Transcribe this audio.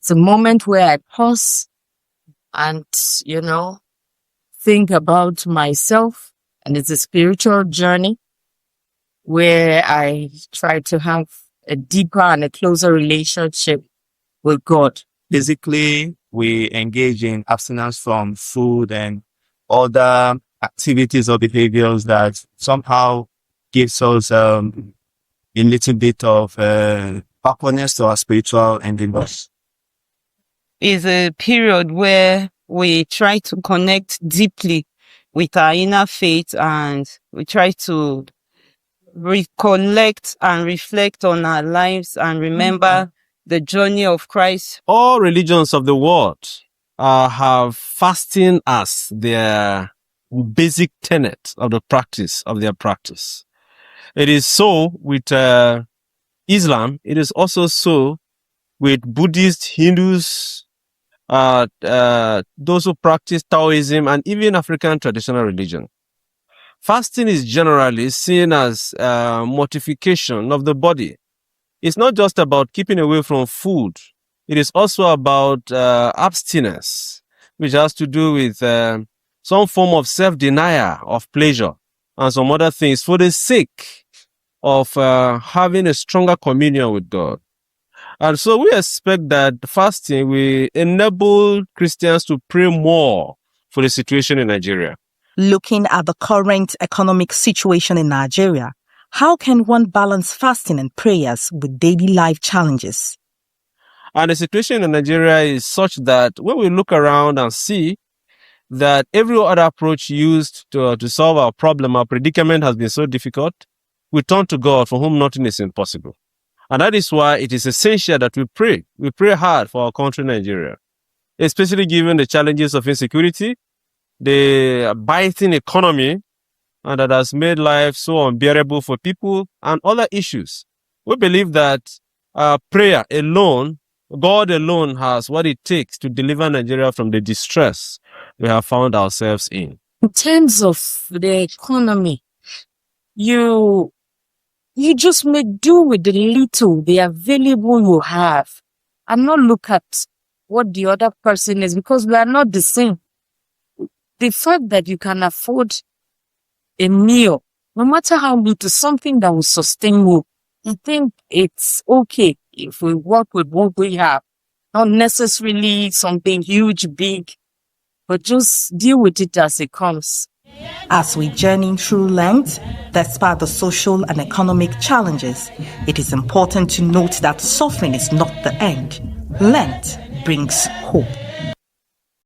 It's a moment where I pause and, think about myself. And it's a spiritual journey where I try to have a deeper and a closer relationship with God. Basically, we engage in abstinence from food and other activities or behaviors that somehow gives us a little bit of happiness to our spiritual endeavors. Is a period where we try to connect deeply with our inner faith, and we try to recollect and reflect on our lives and remember the journey of Christ. All religions of the world have fasting as their basic tenet of the practice of their practice. It is so with Islam. It is also so with Buddhists, Hindus, those who practice Taoism, and even African traditional religion. Fasting is generally seen as mortification of the body. It's not just about keeping away from food. It is also about abstinence, which has to do with some form of self-denial of pleasure and some other things for the sake of having a stronger communion with God. And so we expect that fasting will enable Christians to pray more for the situation in Nigeria. Looking at the current economic situation in Nigeria, how can one balance fasting and prayers with daily life challenges? And the situation in Nigeria is such that when we look around and see that every other approach used to solve our problem, our predicament has been so difficult, we turn to God, for whom nothing is impossible. And that is why it is essential that we pray. We pray hard for our country, Nigeria, especially given the challenges of insecurity, the biting economy, and that has made life so unbearable for people, and other issues. We believe that prayer alone, God alone, has what it takes to deliver Nigeria from the distress we have found ourselves in. In terms of the economy, you just make do with the little, the available you have, and not look at what the other person is, because we are not the same. The fact that you can afford a meal, no matter how little, something that will sustain you, I think it's okay if we work with what we have. Not necessarily something huge, big, but just deal with it as it comes. As we journey through Lent, despite the social and economic challenges, it is important to note that suffering is not the end. Lent brings hope.